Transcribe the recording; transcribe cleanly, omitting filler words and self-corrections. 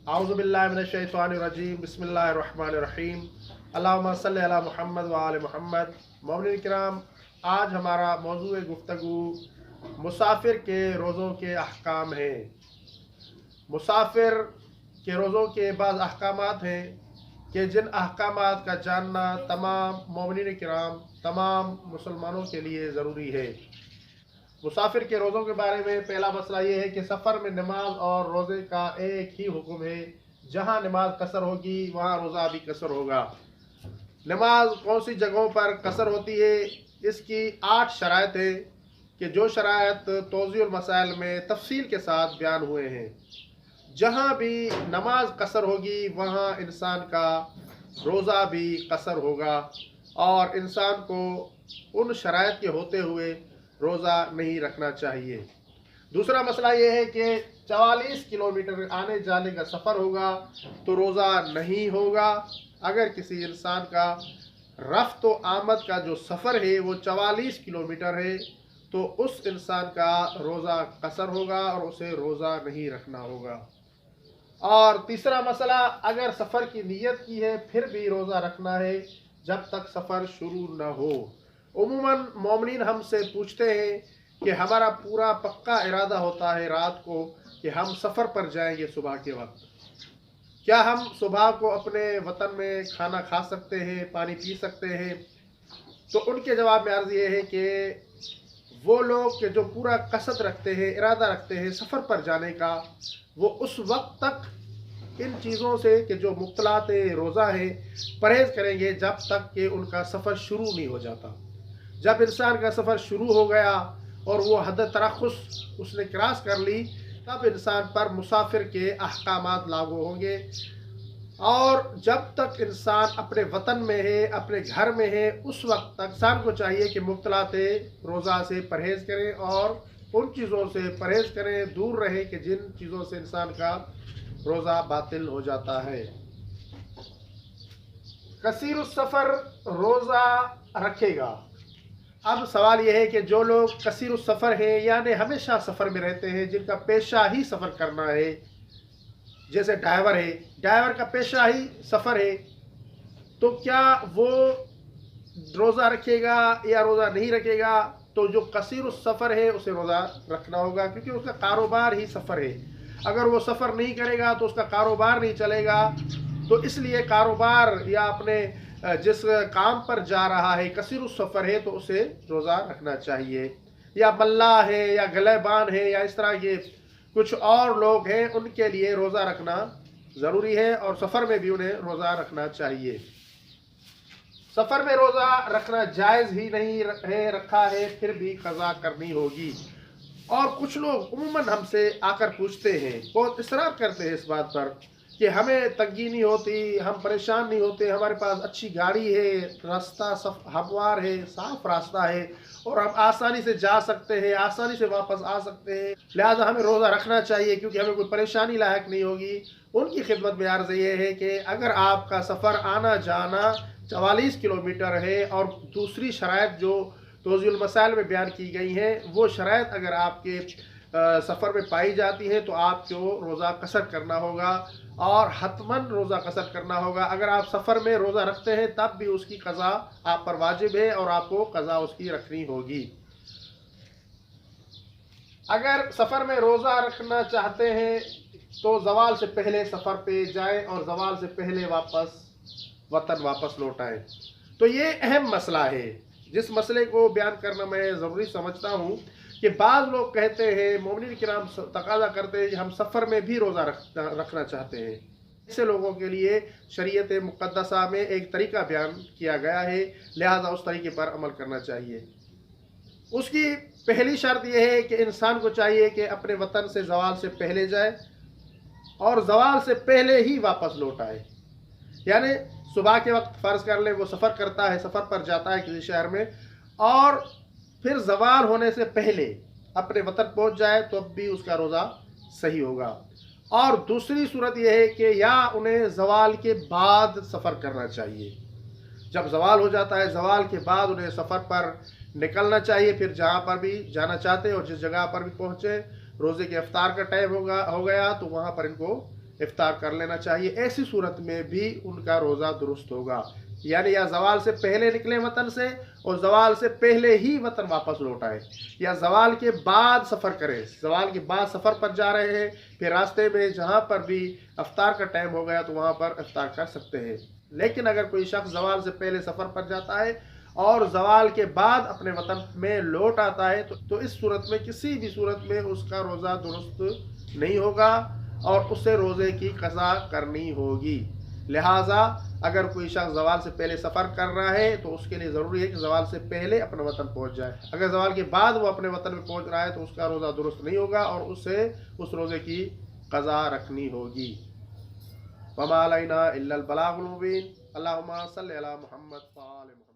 اعوذ باللہ من الشیطان الرجیم، بسم اللہ الرحمن الرحیم، اللہم صلی علی محمد وآل محمد۔ مومنین کرام، آج ہمارا موضوع گفتگو مسافر کے روزوں کے احکام ہیں۔ مسافر کے روزوں کے بعض احکامات ہیں کہ جن احکامات کا جاننا تمام مومنین کرام، تمام مسلمانوں کے لیے ضروری ہے۔ مسافر کے روزوں کے بارے میں پہلا مسئلہ یہ ہے کہ سفر میں نماز اور روزے کا ایک ہی حکم ہے۔ جہاں نماز قصر ہوگی وہاں روزہ بھی قصر ہوگا۔ نماز کون سی جگہوں پر قصر ہوتی ہے؟ اس کی 8 شرائط ہیں کہ جو شرائط توضیح المسائل میں تفصیل کے ساتھ بیان ہوئے ہیں۔ جہاں بھی نماز قصر ہوگی وہاں انسان کا روزہ بھی قصر ہوگا اور انسان کو ان شرائط کے ہوتے ہوئے روزہ نہیں رکھنا چاہیے۔ دوسرا مسئلہ یہ ہے کہ 44 کلومیٹر آنے جانے کا سفر ہوگا تو روزہ نہیں ہوگا۔ اگر کسی انسان کا رفت و آمد کا جو سفر ہے وہ 44 کلومیٹر ہے تو اس انسان کا روزہ قصر ہوگا اور اسے روزہ نہیں رکھنا ہوگا۔ اور تیسرا مسئلہ، اگر سفر کی نیت کی ہے پھر بھی روزہ رکھنا ہے جب تک سفر شروع نہ ہو۔ عموماً مومنین ہم سے پوچھتے ہیں کہ ہمارا پورا پکا ارادہ ہوتا ہے رات کو کہ ہم سفر پر جائیں گے صبح کے وقت، کیا ہم صبح کو اپنے وطن میں کھانا کھا سکتے ہیں، پانی پی سکتے ہیں؟ تو ان کے جواب میں عرض یہ ہے کہ وہ لوگ کہ جو پورا قصد رکھتے ہیں، ارادہ رکھتے ہیں سفر پر جانے کا، وہ اس وقت تک ان چیزوں سے کہ جو مبتلات روزہ ہیں پرہیز کریں گے جب تک کہ ان کا سفر شروع نہیں ہو جاتا۔ جب انسان کا سفر شروع ہو گیا اور وہ حد ترخص اس نے کراس کر لی، تب انسان پر مسافر کے احکامات لاگو ہوں گے۔ اور جب تک انسان اپنے وطن میں ہے، اپنے گھر میں ہے، اس وقت تک انسان کو چاہیے کہ مبتلات روزہ سے پرہیز کریں اور ان چیزوں سے پرہیز کریں، دور رہے کہ جن چیزوں سے انسان کا روزہ باطل ہو جاتا ہے۔ کثیر السفر روزہ رکھے گا۔ اب سوال یہ ہے کہ جو لوگ کثیر السفر ہیں یعنی ہمیشہ سفر میں رہتے ہیں، جن کا پیشہ ہی سفر کرنا ہے، جیسے ڈرائیور ہے، ڈرائیور کا پیشہ ہی سفر ہے، تو کیا وہ روزہ رکھے گا یا روزہ نہیں رکھے گا؟ تو جو کثیر السفر ہے اسے روزہ رکھنا ہوگا، کیونکہ اس کا کاروبار ہی سفر ہے۔ اگر وہ سفر نہیں کرے گا تو اس کا کاروبار نہیں چلے گا، تو اس لیے کاروبار یا اپنے جس کام پر جا رہا ہے کثیر السفر ہے تو اسے روزہ رکھنا چاہیے۔ یا ملا ہے یا گلیبان ہے یا اس طرح کے کچھ اور لوگ ہیں، ان کے لیے روزہ رکھنا ضروری ہے اور سفر میں بھی انہیں روزہ رکھنا چاہیے۔ سفر میں روزہ رکھنا جائز ہی نہیں ہے، رکھا ہے پھر بھی قضا کرنی ہوگی۔ اور کچھ لوگ عموماً ہم سے آ کر پوچھتے ہیں، بہت اصرار کرتے ہیں اس بات پر کہ ہمیں تنگی نہیں ہوتی، ہم پریشان نہیں ہوتے، ہمارے پاس اچھی گاڑی ہے، راستہ ہموار ہے، صاف راستہ ہے اور ہم آسانی سے جا سکتے ہیں، آسانی سے واپس آ سکتے ہیں، لہذا ہمیں روزہ رکھنا چاہیے کیونکہ ہمیں کوئی پریشانی لاحق نہیں ہوگی۔ ان کی خدمت میں عرض یہ ہے کہ اگر آپ کا سفر آنا جانا 44 کلومیٹر ہے اور دوسری شرائط جو توضیح المسائل میں بیان کی گئی ہیں وہ شرائط اگر آپ کے سفر میں پائی جاتی ہیں تو آپ کو روزہ قصر کرنا ہوگا اور حتماً روزہ قصر کرنا ہوگا۔ اگر آپ سفر میں روزہ رکھتے ہیں تب بھی اس کی قضا آپ پر واجب ہے اور آپ کو قضا اس کی رکھنی ہوگی۔ اگر سفر میں روزہ رکھنا چاہتے ہیں تو زوال سے پہلے سفر پہ جائیں اور زوال سے پہلے وطن واپس لوٹائیں۔ تو یہ اہم مسئلہ ہے جس مسئلے کو بیان کرنا میں ضروری سمجھتا ہوں کہ بعض لوگ کہتے ہیں، مومنین کرام تقاضا کرتے ہیں کہ ہم سفر میں بھی روزہ رکھنا چاہتے ہیں۔ ایسے لوگوں کے لیے شریعت مقدسہ میں ایک طریقہ بیان کیا گیا ہے، لہذا اس طریقے پر عمل کرنا چاہیے۔ اس کی پہلی شرط یہ ہے کہ انسان کو چاہیے کہ اپنے وطن سے زوال سے پہلے جائے اور زوال سے پہلے ہی واپس لوٹ آئے۔ یعنی صبح کے وقت فرض کر لیں وہ سفر کرتا ہے، سفر پر جاتا ہے کسی شہر میں، اور پھر زوال ہونے سے پہلے اپنے وطن پہنچ جائے تو اب بھی اس کا روزہ صحیح ہوگا۔ اور دوسری صورت یہ ہے کہ یا انہیں زوال کے بعد سفر کرنا چاہیے۔ جب زوال ہو جاتا ہے زوال کے بعد انہیں سفر پر نکلنا چاہیے، پھر جہاں پر بھی جانا چاہتے ہیں اور جس جگہ پر بھی پہنچے، روزے کے افطار کا ٹائم ہو گیا تو وہاں پر ان کو افطار کر لینا چاہیے، ایسی صورت میں بھی ان کا روزہ درست ہوگا۔ یعنی یا زوال سے پہلے نکلے وطن سے اور زوال سے پہلے ہی وطن واپس لوٹ آئے، یا زوال کے بعد سفر کرے، زوال کے بعد سفر پر جا رہے ہیں، پھر راستے میں جہاں پر بھی افطار کا ٹائم ہو گیا تو وہاں پر افطار کر سکتے ہیں۔ لیکن اگر کوئی شخص زوال سے پہلے سفر پر جاتا ہے اور زوال کے بعد اپنے وطن میں لوٹ آتا ہے تو اس صورت میں کسی بھی صورت میں اس کا روزہ درست نہیں ہوگا اور اسے روزے کی قضا کرنی ہوگی۔ لہٰذا اگر کوئی شخص زوال سے پہلے سفر کر رہا ہے تو اس کے لیے ضروری ہے کہ زوال سے پہلے اپنے وطن پہنچ جائے۔ اگر زوال کے بعد وہ اپنے وطن میں پہنچ رہا ہے تو اس کا روزہ درست نہیں ہوگا اور اسے اس روزے کی قضا رکھنی ہوگی۔ وما علینا الا البلاغ المبین۔ اللہم صلی علی محمد وآل محمد۔